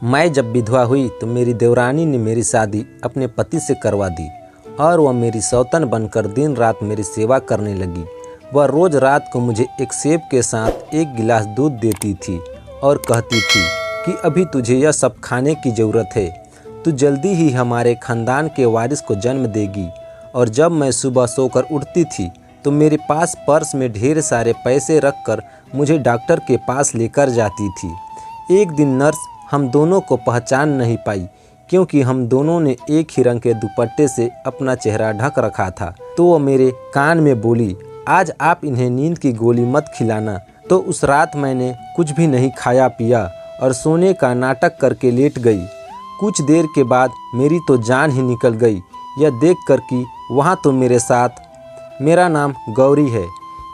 मैं जब विधवा हुई तो मेरी देवरानी ने मेरी शादी अपने पति से करवा दी और वह मेरी सौतन बनकर दिन रात मेरी सेवा करने लगी। वह रोज़ रात को मुझे एक सेब के साथ एक गिलास दूध देती थी और कहती थी कि अभी तुझे यह सब खाने की ज़रूरत है, तू जल्दी ही हमारे ख़ानदान के वारिस को जन्म देगी। और जब मैं सुबह सोकर उठती थी तो मेरे पास पर्स में ढेर सारे पैसे रखकर मुझे डॉक्टर के पास लेकर जाती थी। एक दिन नर्स हम दोनों को पहचान नहीं पाई क्योंकि हम दोनों ने एक ही रंग के दुपट्टे से अपना चेहरा ढक रखा था। तो वो मेरे कान में बोली, आज आप इन्हें नींद की गोली मत खिलाना। तो उस रात मैंने कुछ भी नहीं खाया पिया और सोने का नाटक करके लेट गई। कुछ देर के बाद मेरी तो जान ही निकल गई यह देख कर कि वहाँ तो मेरे साथ मेरा नाम गौरी है।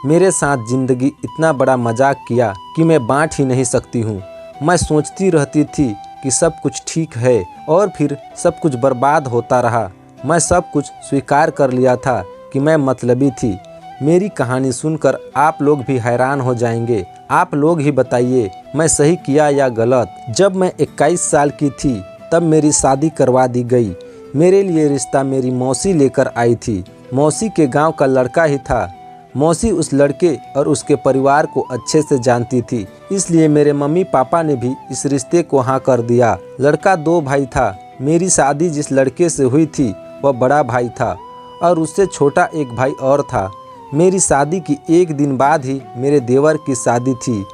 मेरे साथ ज़िंदगी इतना बड़ा मजाक किया कि मैं बांट ही नहीं सकती हूँ। मैं सोचती रहती थी कि सब कुछ ठीक है और फिर सब कुछ बर्बाद होता रहा। मैं सब कुछ स्वीकार कर लिया था कि मैं मतलबी थी। मेरी कहानी सुनकर आप लोग भी हैरान हो जाएंगे। आप लोग ही बताइए मैं सही किया या गलत। जब मैं 21 साल की थी तब मेरी शादी करवा दी गई। मेरे लिए रिश्ता मेरी मौसी लेकर आई थी। मौसी के गांव का लड़का ही था। मौसी उस लड़के और उसके परिवार को अच्छे से जानती थी, इसलिए मेरे मम्मी पापा ने भी इस रिश्ते को हाँ कर दिया। लड़का 2 भाई था। मेरी शादी जिस लड़के से हुई थी वह बड़ा भाई था और उससे छोटा एक भाई और था। मेरी शादी की एक दिन बाद ही मेरे देवर की शादी थी।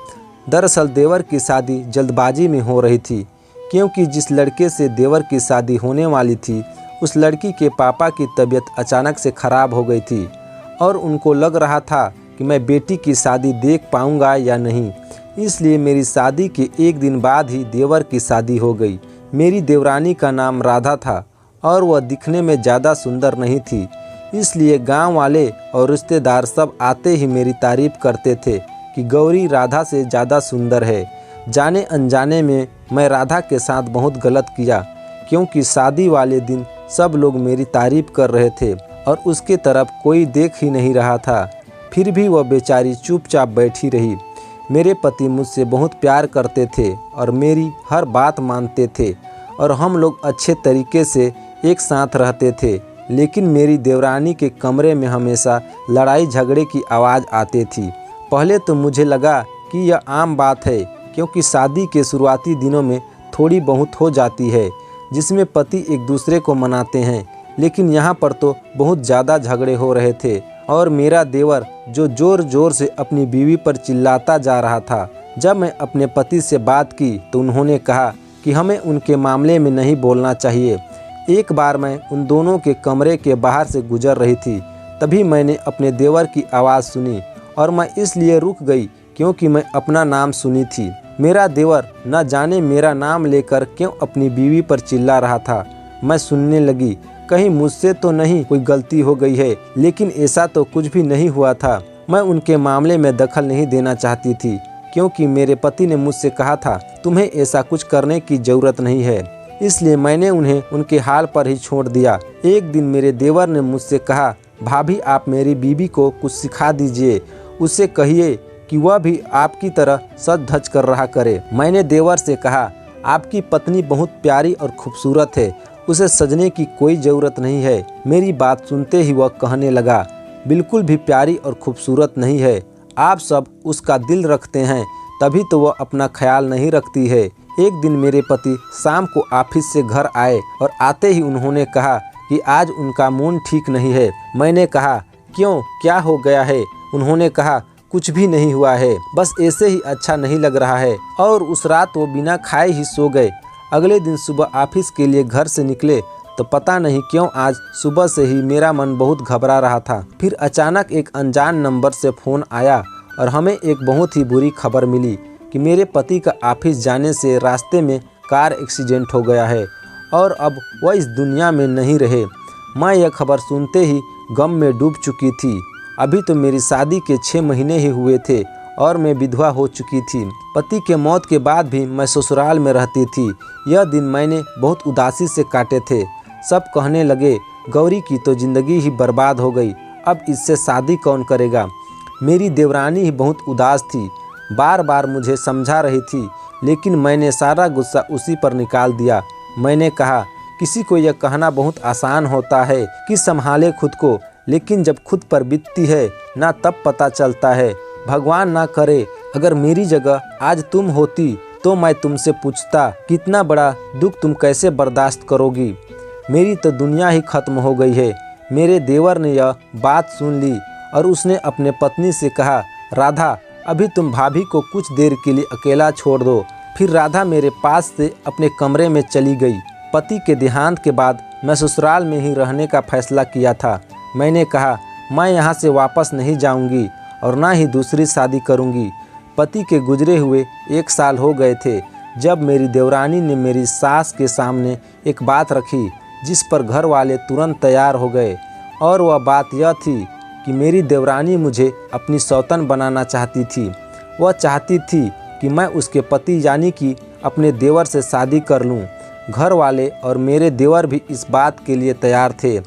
दरअसल देवर की शादी जल्दबाजी में हो रही थी क्योंकि जिस लड़के से देवर की शादी होने वाली थी उस लड़की के पापा की तबीयत अचानक से ख़राब हो गई थी और उनको लग रहा था कि मैं बेटी की शादी देख पाऊंगा या नहीं। इसलिए मेरी शादी के एक दिन बाद ही देवर की शादी हो गई। मेरी देवरानी का नाम राधा था और वह दिखने में ज़्यादा सुंदर नहीं थी, इसलिए गांव वाले और रिश्तेदार सब आते ही मेरी तारीफ़ करते थे कि गौरी राधा से ज़्यादा सुंदर है। जाने अनजाने में मैं राधा के साथ बहुत गलत किया क्योंकि शादी वाले दिन सब लोग मेरी तारीफ़ कर रहे थे और उसके तरफ कोई देख ही नहीं रहा था। फिर भी वह बेचारी चुपचाप बैठी रही। मेरे पति मुझसे बहुत प्यार करते थे और मेरी हर बात मानते थे और हम लोग अच्छे तरीके से एक साथ रहते थे। लेकिन मेरी देवरानी के कमरे में हमेशा लड़ाई झगड़े की आवाज़ आती थी। पहले तो मुझे लगा कि यह आम बात है क्योंकि शादी के शुरुआती दिनों में थोड़ी बहुत हो जाती है जिसमें पति एक दूसरे को मनाते हैं, लेकिन यहाँ पर तो बहुत ज़्यादा झगड़े हो रहे थे और मेरा देवर जो ज़ोर ज़ोर से अपनी बीवी पर चिल्लाता जा रहा था। जब मैं अपने पति से बात की तो उन्होंने कहा कि हमें उनके मामले में नहीं बोलना चाहिए। एक बार मैं उन दोनों के कमरे के बाहर से गुजर रही थी, तभी मैंने अपने देवर की आवाज़ सुनी और मैं इसलिए रुक गई क्योंकि मैं अपना नाम सुनी थी। मेरा देवर न जाने मेरा नाम लेकर क्यों अपनी बीवी पर चिल्ला रहा था। मैं सुनने लगी, कहीं मुझसे तो नहीं कोई गलती हो गई है, लेकिन ऐसा तो कुछ भी नहीं हुआ था। मैं उनके मामले में दखल नहीं देना चाहती थी क्योंकि मेरे पति ने मुझसे कहा था तुम्हें ऐसा कुछ करने की ज़रूरत नहीं है, इसलिए मैंने उन्हें उनके हाल पर ही छोड़ दिया। एक दिन मेरे देवर ने मुझसे कहा, भाभी आप मेरी बीवी को कुछ सिखा दीजिए, उससे कहिए कि वह भी आपकी तरह सज धज कर रहा करे। मैंने देवर से कहा, आपकी पत्नी बहुत प्यारी और खूबसूरत है, उसे सजने की कोई ज़रूरत नहीं है। मेरी बात सुनते ही वह कहने लगा, बिल्कुल भी प्यारी और खूबसूरत नहीं है, आप सब उसका दिल रखते हैं तभी तो वह अपना ख्याल नहीं रखती है। एक दिन मेरे पति शाम को ऑफिस से घर आए और आते ही उन्होंने कहा कि आज उनका मूड ठीक नहीं है। मैंने कहा, क्यों, क्या हो गया है? उन्होंने कहा, कुछ भी नहीं हुआ है, बस ऐसे ही अच्छा नहीं लग रहा है। और उस रात वो बिना खाए ही सो गए। अगले दिन सुबह ऑफिस के लिए घर से निकले तो पता नहीं क्यों आज सुबह से ही मेरा मन बहुत घबरा रहा था। फिर अचानक एक अनजान नंबर से फ़ोन आया और हमें एक बहुत ही बुरी खबर मिली कि मेरे पति का ऑफिस जाने से रास्ते में कार एक्सीडेंट हो गया है और अब वह इस दुनिया में नहीं रहे। मैं यह खबर सुनते ही गम में डूब चुकी थी। अभी तो मेरी शादी के 6 महीने ही हुए थे और मैं विधवा हो चुकी थी। पति के मौत के बाद भी मैं ससुराल में रहती थी। यह दिन मैंने बहुत उदासी से काटे थे। सब कहने लगे, गौरी की तो ज़िंदगी ही बर्बाद हो गई, अब इससे शादी कौन करेगा। मेरी देवरानी ही बहुत उदास थी। बार बार मुझे समझा रही थी, लेकिन मैंने सारा गुस्सा उसी पर निकाल दिया। मैंने कहा, किसी को यह कहना बहुत आसान होता है कि संभाले खुद को, लेकिन जब खुद पर बीतती है ना तब पता चलता है। भगवान ना करे अगर मेरी जगह आज तुम होती तो मैं तुमसे पूछता कि इतना बड़ा दुख तुम कैसे बर्दाश्त करोगी। मेरी तो दुनिया ही खत्म हो गई है। मेरे देवर ने यह बात सुन ली और उसने अपने पत्नी से कहा, राधा अभी तुम भाभी को कुछ देर के लिए अकेला छोड़ दो। फिर राधा मेरे पास से अपने कमरे में चली गई। पति के देहांत के बाद मैं ससुराल में ही रहने का फैसला किया था। मैंने कहा, मैं यहाँ से वापस नहीं जाऊँगी और ना ही दूसरी शादी करूँगी। पति के गुजरे हुए 1 साल हो गए थे जब मेरी देवरानी ने मेरी सास के सामने एक बात रखी, जिस पर घर वाले तुरंत तैयार हो गए। और वह बात यह थी कि मेरी देवरानी मुझे अपनी सौतन बनाना चाहती थी। वह चाहती थी कि मैं उसके पति यानी कि अपने देवर से शादी कर लूं। घर वाले और मेरे देवर भी इस बात के लिए तैयार थे।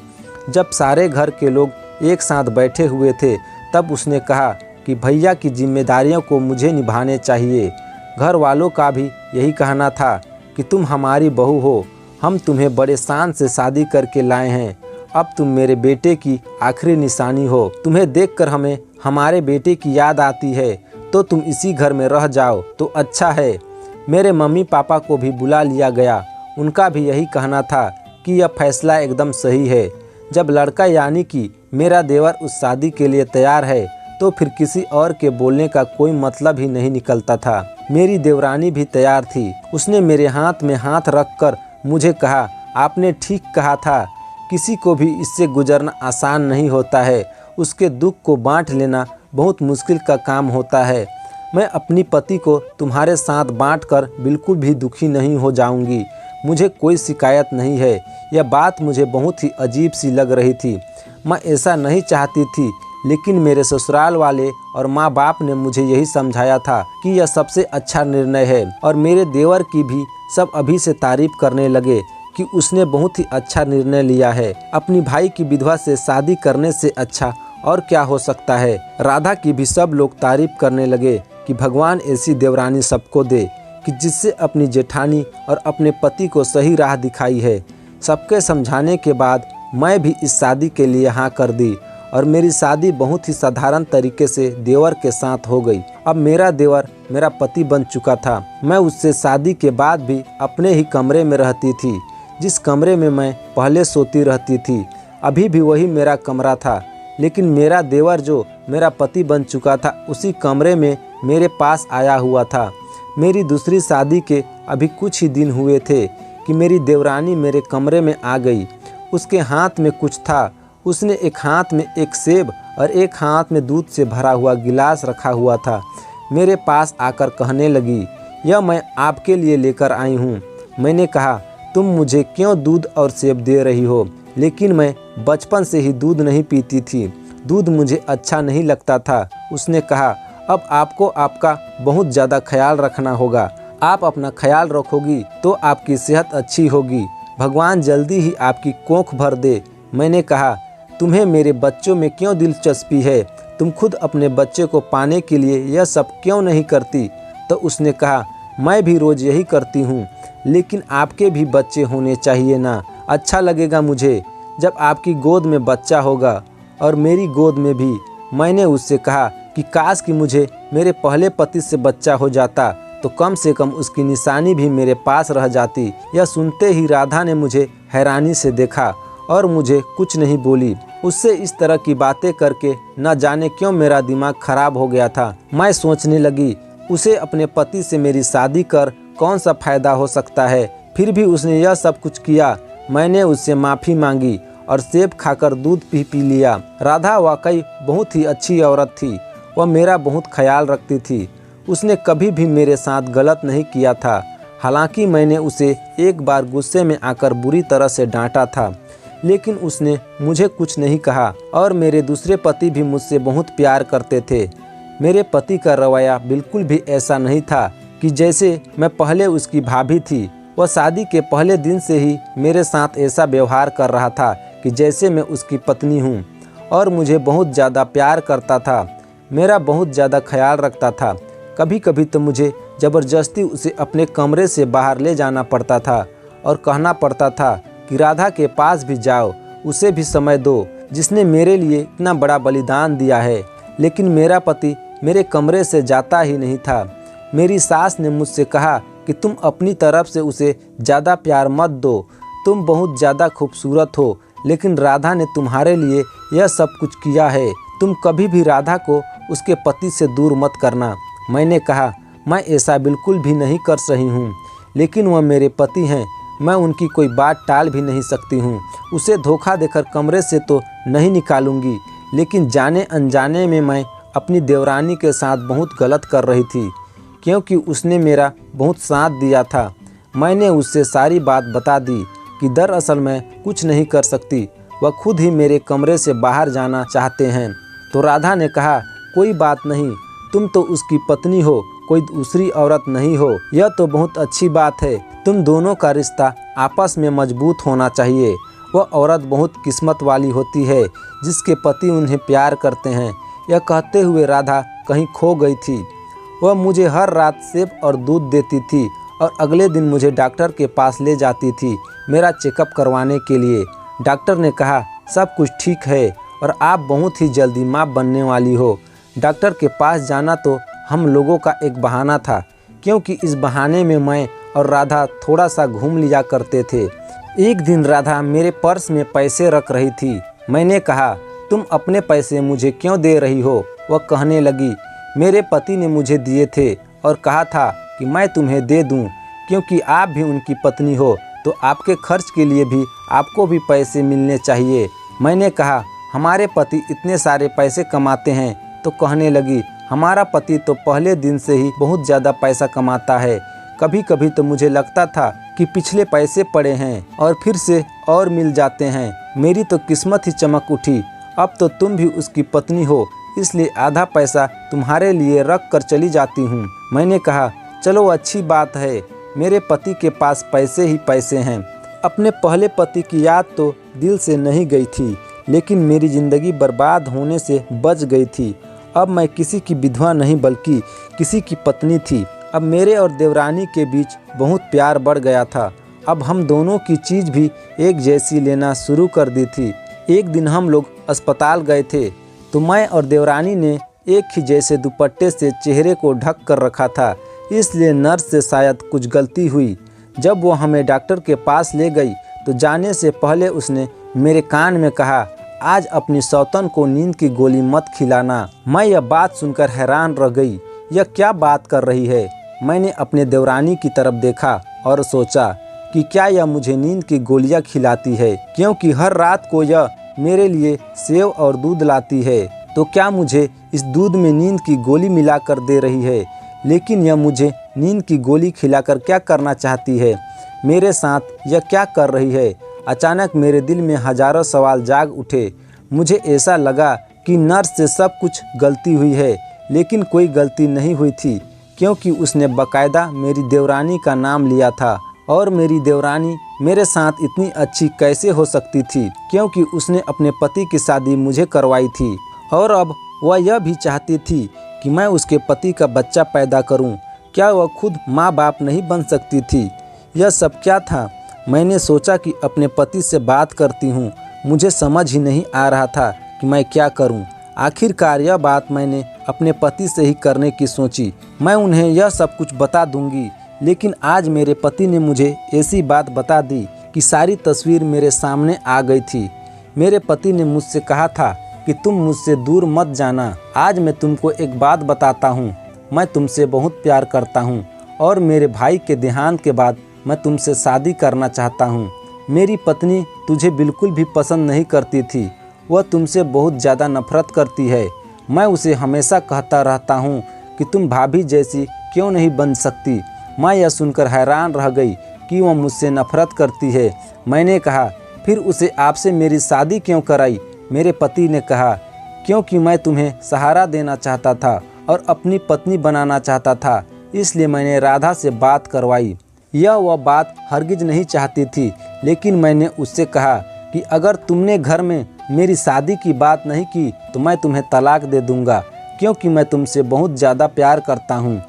जब सारे घर के लोग एक साथ बैठे हुए थे तब उसने कहा कि भैया की जिम्मेदारियों को मुझे निभाने चाहिए। घर वालों का भी यही कहना था कि तुम हमारी बहू हो, हम तुम्हें बड़े शान से शादी करके लाए हैं। अब तुम मेरे बेटे की आखिरी निशानी हो। तुम्हें देखकर हमें हमारे बेटे की याद आती है, तो तुम इसी घर में रह जाओ तो अच्छा है। मेरे मम्मी पापा को भी बुला लिया गया। उनका भी यही कहना था कि यह फैसला एकदम सही है। जब लड़का यानी कि मेरा देवर उस शादी के लिए तैयार है तो फिर किसी और के बोलने का कोई मतलब ही नहीं निकलता था। मेरी देवरानी भी तैयार थी। उसने मेरे हाथ में हाथ रखकर मुझे कहा, आपने ठीक कहा था, किसी को भी इससे गुजरना आसान नहीं होता है। उसके दुख को बांट लेना बहुत मुश्किल का काम होता है। मैं अपनी पति को तुम्हारे साथ बांटकर बिल्कुल भी दुखी नहीं हो जाऊंगी। मुझे कोई शिकायत नहीं है। यह बात मुझे बहुत ही अजीब सी लग रही थी। मैं ऐसा नहीं चाहती थी, लेकिन मेरे ससुराल वाले और माँ बाप ने मुझे यही समझाया था कि यह सबसे अच्छा निर्णय है। और मेरे देवर की भी सब अभी से तारीफ करने लगे कि उसने बहुत ही अच्छा निर्णय लिया है। अपनी भाई की विधवा से शादी करने से अच्छा और क्या हो सकता है। राधा की भी सब लोग तारीफ करने लगे कि भगवान ऐसी देवरानी सबको दे कि जिससे अपनी जेठानी और अपने पति को सही राह दिखाई है। सबके समझाने के बाद मैं भी इस शादी के लिए हाँ कर दी और मेरी शादी बहुत ही साधारण तरीके से देवर के साथ हो गई। अब मेरा देवर मेरा पति बन चुका था। मैं उससे शादी के बाद भी अपने ही कमरे में रहती थी, जिस कमरे में मैं पहले सोती रहती थी। अभी भी वही मेरा कमरा था, लेकिन मेरा देवर जो मेरा पति बन चुका था उसी कमरे में मेरे पास आया हुआ था। मेरी दूसरी शादी के अभी कुछ ही दिन हुए थे कि मेरी देवरानी मेरे कमरे में आ गई। उसके हाथ में कुछ था। उसने एक हाथ में एक सेब और एक हाथ में दूध से भरा हुआ गिलास रखा हुआ था। मेरे पास आकर कहने लगी, यह मैं आपके लिए लेकर आई हूँ। मैंने कहा, तुम मुझे क्यों दूध और सेब दे रही हो? लेकिन मैं बचपन से ही दूध नहीं पीती थी, दूध मुझे अच्छा नहीं लगता था। उसने कहा, अब आपको आपका बहुत ज़्यादा ख्याल रखना होगा। आप अपना ख्याल रखोगी तो आपकी सेहत अच्छी होगी। भगवान जल्दी ही आपकी कोख भर दे। मैंने कहा, तुम्हें मेरे बच्चों में क्यों दिलचस्पी है? तुम खुद अपने बच्चे को पाने के लिए यह सब क्यों नहीं करती? तो उसने कहा, मैं भी रोज़ यही करती हूँ, लेकिन आपके भी बच्चे होने चाहिए ना। अच्छा लगेगा मुझे जब आपकी गोद में बच्चा होगा और मेरी गोद में भी। मैंने उससे कहा कि काश कि मुझे मेरे पहले पति से बच्चा हो जाता तो कम से कम उसकी निशानी भी मेरे पास रह जाती। यह सुनते ही राधा ने मुझे हैरानी से देखा और मुझे कुछ नहीं बोली। उससे इस तरह की बातें करके न जाने क्यों मेरा दिमाग खराब हो गया था। मैं सोचने लगी, उसे अपने पति से मेरी शादी कर कौन सा फायदा हो सकता है। फिर भी उसने यह सब कुछ किया। मैंने उससे माफ़ी मांगी और सेब खाकर दूध पी लिया। राधा वाकई बहुत ही अच्छी औरत थी। वह मेरा बहुत ख्याल रखती थी। उसने कभी भी मेरे साथ गलत नहीं किया था। हालांकि मैंने उसे एक बार गुस्से में आकर बुरी तरह से डांटा था, लेकिन उसने मुझे कुछ नहीं कहा। और मेरे दूसरे पति भी मुझसे बहुत प्यार करते थे। मेरे पति का रवैया बिल्कुल भी ऐसा नहीं था कि जैसे मैं पहले उसकी भाभी थी। वह शादी के पहले दिन से ही मेरे साथ ऐसा व्यवहार कर रहा था कि जैसे मैं उसकी पत्नी हूँ, और मुझे बहुत ज़्यादा प्यार करता था, मेरा बहुत ज़्यादा ख्याल रखता था। कभी कभी तो मुझे ज़बरदस्ती उसे अपने कमरे से बाहर ले जाना पड़ता था और कहना पड़ता था कि राधा के पास भी जाओ, उसे भी समय दो, जिसने मेरे लिए इतना बड़ा बलिदान दिया है। लेकिन मेरा पति मेरे कमरे से जाता ही नहीं था। मेरी सास ने मुझसे कहा कि तुम अपनी तरफ से उसे ज़्यादा प्यार मत दो, तुम बहुत ज़्यादा खूबसूरत हो, लेकिन राधा ने तुम्हारे लिए यह सब कुछ किया है, तुम कभी भी राधा को उसके पति से दूर मत करना। मैंने कहा, मैं ऐसा बिल्कुल भी नहीं कर रही हूँ, लेकिन वह मेरे पति हैं, मैं उनकी कोई बात टाल भी नहीं सकती हूँ। उसे धोखा देकर कमरे से तो नहीं निकालूंगी, लेकिन जाने अनजाने में मैं अपनी देवरानी के साथ बहुत गलत कर रही थी, क्योंकि उसने मेरा बहुत साथ दिया था। मैंने उससे सारी बात बता दी कि दरअसल मैं कुछ नहीं कर सकती, वह खुद ही मेरे कमरे से बाहर जाना चाहते हैं। तो राधा ने कहा, कोई बात नहीं, तुम तो उसकी पत्नी हो, कोई दूसरी औरत नहीं हो, यह तो बहुत अच्छी बात है। तुम दोनों का रिश्ता आपस में मजबूत होना चाहिए। वह औरत बहुत किस्मत वाली होती है जिसके पति उन्हें प्यार करते हैं। यह कहते हुए राधा कहीं खो गई थी। वह मुझे हर रात सेब और दूध देती थी और अगले दिन मुझे डॉक्टर के पास ले जाती थी मेरा चेकअप करवाने के लिए। डॉक्टर ने कहा, सब कुछ ठीक है और आप बहुत ही जल्दी माँ बनने वाली हो। डॉक्टर के पास जाना तो हम लोगों का एक बहाना था, क्योंकि इस बहाने में मैं और राधा थोड़ा सा घूम लिया करते थे। एक दिन राधा मेरे पर्स में पैसे रख रही थी। मैंने कहा, तुम अपने पैसे मुझे क्यों दे रही हो? वह कहने लगी, मेरे पति ने मुझे दिए थे और कहा था कि मैं तुम्हें दे दूं, क्योंकि आप भी उनकी पत्नी हो, तो आपके खर्च के लिए भी आपको भी पैसे मिलने चाहिए। मैंने कहा, हमारे पति इतने सारे पैसे कमाते हैं। तो कहने लगी, हमारा पति तो पहले दिन से ही बहुत ज़्यादा पैसा कमाता है। कभी कभी तो मुझे लगता था कि पिछले पैसे पड़े हैं और फिर से और मिल जाते हैं। मेरी तो किस्मत ही चमक उठी। अब तो तुम भी उसकी पत्नी हो, इसलिए आधा पैसा तुम्हारे लिए रख कर चली जाती हूँ। मैंने कहा, चलो अच्छी बात है, मेरे पति के पास पैसे ही पैसे हैं। अपने पहले पति की याद तो दिल से नहीं गई थी, लेकिन मेरी ज़िंदगी बर्बाद होने से बच गई थी। अब मैं किसी की विधवा नहीं बल्कि किसी की पत्नी थी। अब मेरे और देवरानी के बीच बहुत प्यार बढ़ गया था। अब हम दोनों की चीज़ भी एक जैसी लेना शुरू कर दी थी। एक दिन हम लोग अस्पताल गए थे, तो मैं और देवरानी ने एक ही जैसे दुपट्टे से चेहरे को ढक कर रखा था, इसलिए नर्स से शायद कुछ गलती हुई। जब वो हमें डॉक्टर के पास ले गई तो जाने से पहले उसने मेरे कान में कहा, आज अपनी सौतन को नींद की गोली मत खिलाना। मैं यह बात सुनकर हैरान रह गई, यह क्या बात कर रही है? मैंने अपने देवरानी की तरफ देखा और सोचा कि क्या यह मुझे नींद की गोलियां खिलाती है, क्योंकि हर रात को यह मेरे लिए सेव और दूध लाती है। तो क्या मुझे इस दूध में नींद की गोली मिलाकर दे रही है? लेकिन यह मुझे नींद की गोली खिलाकर क्या करना चाहती है? मेरे साथ यह क्या कर रही है? अचानक मेरे दिल में हजारों सवाल जाग उठे। मुझे ऐसा लगा कि नर्स से सब कुछ गलती हुई है, लेकिन कोई गलती नहीं हुई थी, क्योंकि उसने बाकायदा मेरी देवरानी का नाम लिया था। और मेरी देवरानी मेरे साथ इतनी अच्छी कैसे हो सकती थी, क्योंकि उसने अपने पति की शादी मुझे करवाई थी और अब वह यह भी चाहती थी कि मैं उसके पति का बच्चा पैदा करूं। क्या वह खुद माँ बाप नहीं बन सकती थी? यह सब क्या था? मैंने सोचा कि अपने पति से बात करती हूँ। मुझे समझ ही नहीं आ रहा था कि मैं क्या करूँ। आखिरकार यह बात मैंने अपने पति से ही करने की सोची। मैं उन्हें यह सब कुछ बता दूंगी, लेकिन आज मेरे पति ने मुझे ऐसी बात बता दी कि सारी तस्वीर मेरे सामने आ गई थी। मेरे पति ने मुझसे कहा था कि तुम मुझसे दूर मत जाना। आज मैं तुमको एक बात बताता हूँ, मैं तुमसे बहुत प्यार करता हूँ और मेरे भाई के देहांत के बाद मैं तुमसे शादी करना चाहता हूँ। मेरी पत्नी तुझे बिल्कुल भी पसंद नहीं करती थी, वह तुमसे बहुत ज़्यादा नफरत करती है। मैं उसे हमेशा कहता रहता हूँ कि तुम भाभी जैसी क्यों नहीं बन सकती। मैं यह सुनकर हैरान रह गई कि वह मुझसे नफरत करती है। मैंने कहा, फिर उसे आपसे मेरी शादी क्यों कराई? मेरे पति ने कहा, क्योंकि मैं तुम्हें सहारा देना चाहता था और अपनी पत्नी बनाना चाहता था, इसलिए मैंने राधा से बात करवाई। यह वह बात हरगिज नहीं चाहती थी, लेकिन मैंने उससे कहा कि अगर तुमने घर में मेरी शादी की बात नहीं की तो मैं तुम्हें तलाक दे दूंगा, क्योंकि मैं तुमसे बहुत ज़्यादा प्यार करता हूँ।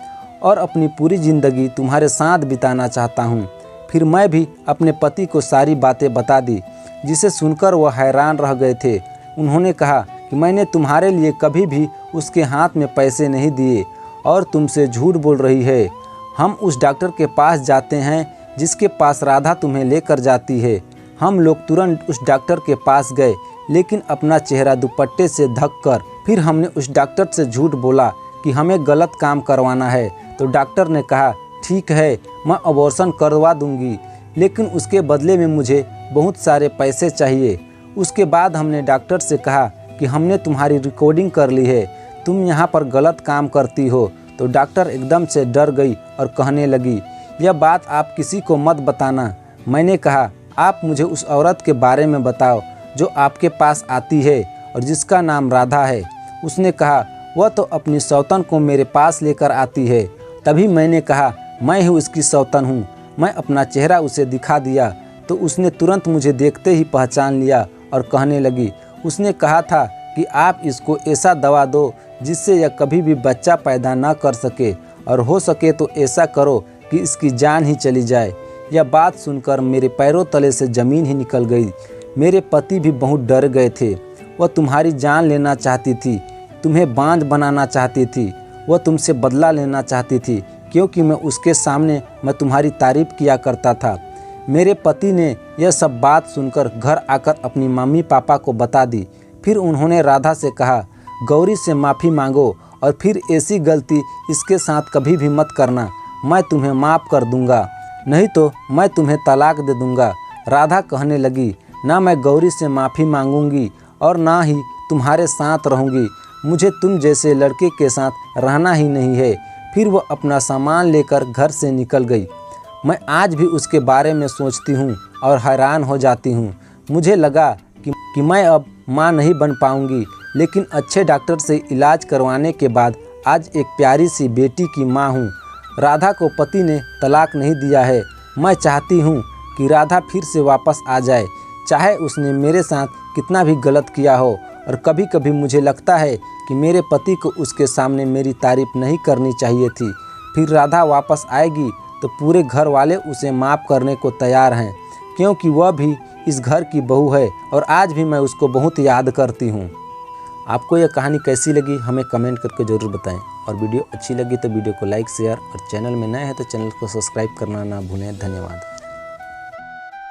और अपनी पूरी ज़िंदगी तुम्हारे साथ बिताना चाहता हूँ। फिर मैं भी अपने पति को सारी बातें बता दी, जिसे सुनकर वह हैरान रह गए थे। उन्होंने कहा कि मैंने तुम्हारे लिए कभी भी उसके हाथ में पैसे नहीं दिए और तुमसे झूठ बोल रही है। हम उस डॉक्टर के पास जाते हैं जिसके पास राधा तुम्हें लेकर जाती है। हम लोग तुरंत उस डॉक्टर के पास गए, लेकिन अपना चेहरा दुपट्टे से ढक कर। फिर हमने उस डॉक्टर से झूठ बोला कि हमें गलत काम करवाना है। तो डॉक्टर ने कहा ठीक है, मैं अबॉर्शन करवा दूंगी, लेकिन उसके बदले में मुझे बहुत सारे पैसे चाहिए। उसके बाद हमने डॉक्टर से कहा कि हमने तुम्हारी रिकॉर्डिंग कर ली है, तुम यहाँ पर गलत काम करती हो। तो डॉक्टर एकदम से डर गई और कहने लगी, यह बात आप किसी को मत बताना। मैंने कहा आप मुझे उस औरत के बारे में बताओ जो आपके पास आती है और जिसका नाम राधा है। उसने कहा वह तो अपनी सौतन को मेरे पास लेकर आती है। तभी मैंने कहा मैं ही उसकी सौतन हूँ। मैं अपना चेहरा उसे दिखा दिया तो उसने तुरंत मुझे देखते ही पहचान लिया और कहने लगी, उसने कहा था कि आप इसको ऐसा दवा दो जिससे यह कभी भी बच्चा पैदा ना कर सके, और हो सके तो ऐसा करो कि इसकी जान ही चली जाए। यह बात सुनकर मेरे पैरों तले से ज़मीन ही निकल गई। मेरे पति भी बहुत डर गए थे। वह तुम्हारी जान लेना चाहती थी, तुम्हें बांझ बनाना चाहती थी। वह तुमसे बदला लेना चाहती थी, क्योंकि मैं उसके सामने मैं तुम्हारी तारीफ़ किया करता था। मेरे पति ने यह सब बात सुनकर घर आकर अपनी मम्मी पापा को बता दी। फिर उन्होंने राधा से कहा, गौरी से माफ़ी मांगो और फिर ऐसी गलती इसके साथ कभी भी मत करना। मैं तुम्हें माफ़ कर दूंगा, नहीं तो मैं तुम्हें तलाक दे दूंगा। राधा कहने लगी, ना मैं गौरी से माफ़ी मांगूंगी और ना ही तुम्हारे साथ रहूंगी। मुझे तुम जैसे लड़के के साथ रहना ही नहीं है। फिर वह अपना सामान लेकर घर से निकल गई। मैं आज भी उसके बारे में सोचती हूँ और हैरान हो जाती हूँ। मुझे लगा कि मैं अब माँ नहीं बन पाऊँगी, लेकिन अच्छे डॉक्टर से इलाज करवाने के बाद आज एक प्यारी सी बेटी की माँ हूँ। राधा को पति ने तलाक नहीं दिया है। मैं चाहती हूँ कि राधा फिर से वापस आ जाए, चाहे उसने मेरे साथ कितना भी गलत किया हो। और कभी कभी मुझे लगता है कि मेरे पति को उसके सामने मेरी तारीफ़ नहीं करनी चाहिए थी। फिर राधा वापस आएगी तो पूरे घर वाले उसे माफ़ करने को तैयार हैं, क्योंकि वह भी इस घर की बहू है और आज भी मैं उसको बहुत याद करती हूँ। आपको यह कहानी कैसी लगी हमें कमेंट करके ज़रूर बताएं, और वीडियो अच्छी लगी तो वीडियो को लाइक शेयर, और चैनल में नए हैं तो चैनल को सब्सक्राइब करना ना भूलें। धन्यवाद।